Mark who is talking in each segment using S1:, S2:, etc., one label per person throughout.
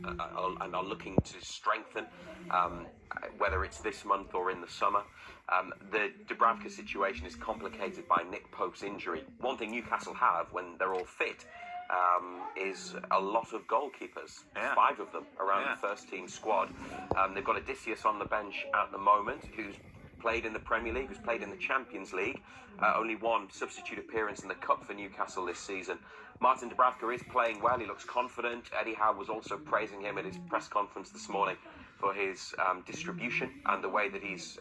S1: and are looking to strengthen, whether it's this month or in the summer. The Dubravka situation is complicated by Nick Pope's injury. One thing Newcastle have when they're all fit is a lot of goalkeepers, 5 of them around the first team squad. They've got Odysseus on the bench at the moment, who's played in the Premier League, who's played in the Champions League. Only one substitute appearance in the Cup for Newcastle this season. Martin Dubravka is playing well. He looks confident. Eddie Howe was also praising him at his press conference this morning for his distribution and the way that he's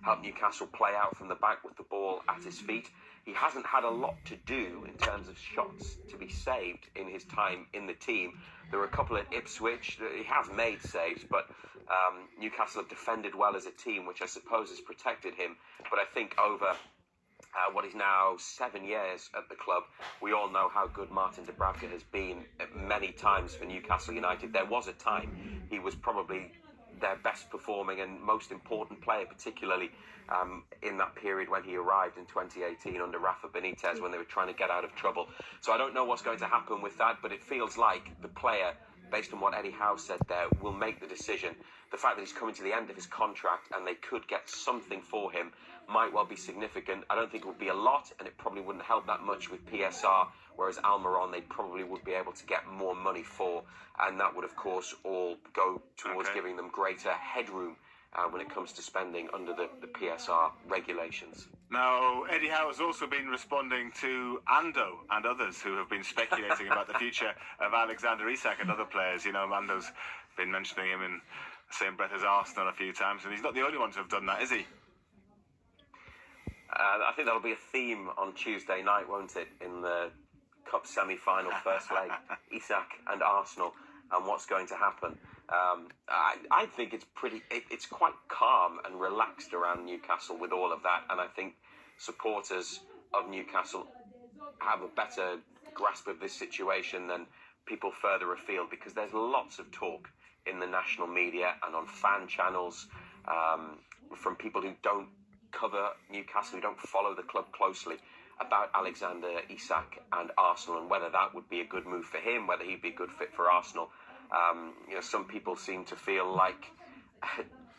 S1: helped Newcastle play out from the back with the ball at his feet. He hasn't had a lot to do in terms of shots to be saved in his time in the team. There were a couple at Ipswich that he has made saves, but Newcastle have defended well as a team, which I suppose has protected him. But I think over what is now 7 years at the club, we all know how good Martin Dubravka has been many times for Newcastle United. There was a time he was probably their best performing and most important player, particularly in that period when he arrived in 2018 under Rafa Benitez when they were trying to get out of trouble. So I don't know what's going to happen with that, but it feels like the player, based on what Eddie Howe said there, will make the decision. The fact that he's coming to the end of his contract and they could get something for him might well be significant. I don't think it would be a lot, and it probably wouldn't help that much with PSR, whereas Almiron they probably would be able to get more money for, and that would of course all go towards giving them greater headroom when it comes to spending under the PSR regulations.
S2: Now, Eddie Howe has also been responding to Ando and others who have been speculating about the future of Alexander Isak and other players. You know, Ando's been mentioning him in the same breath as Arsenal a few times, and he's not the only one to have done that, is he?
S1: I think that'll be a theme on Tuesday night, won't it, in the Cup semi-final first leg, Isak and Arsenal, and what's going to happen. I think it's quite calm and relaxed around Newcastle with all of that, and I think supporters of Newcastle have a better grasp of this situation than people further afield, because there's lots of talk in the national media and on fan channels from people who don't cover Newcastle, who don't follow the club closely, about Alexander Isak and Arsenal and whether that would be a good move for him, whether he'd be a good fit for Arsenal. Some people seem to feel like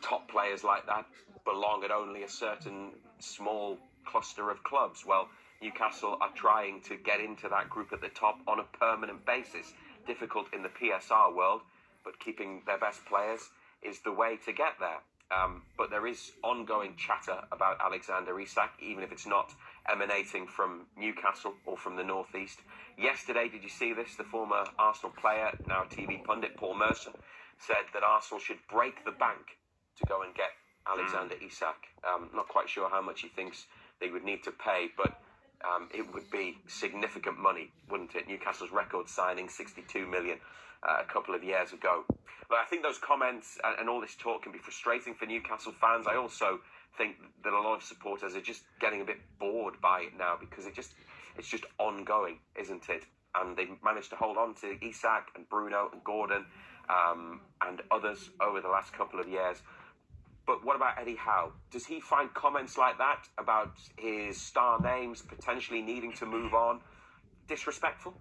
S1: top players like that belong at only a certain small cluster of clubs. Well, Newcastle are trying to get into that group at the top on a permanent basis. Difficult in the PSR world, but keeping their best players is the way to get there. But there is ongoing chatter about Alexander Isak, even if it's not emanating from Newcastle or from the northeast. Yesterday, did you see this? The former Arsenal player, now TV pundit, Paul Merson, said that Arsenal should break the bank to go and get Alexander Isak. Not quite sure how much he thinks they would need to pay, but it would be significant money, wouldn't it? Newcastle's record signing, 62 million a couple of years ago. But I think those comments and all this talk can be frustrating for Newcastle fans. I also think that a lot of supporters are just getting a bit bored by it now, because it's just ongoing, isn't it? And they've managed to hold on to Isak and Bruno and Gordon and others over the last couple of years. But what about Eddie Howe? Does he find comments like that about his star names potentially needing to move on disrespectful?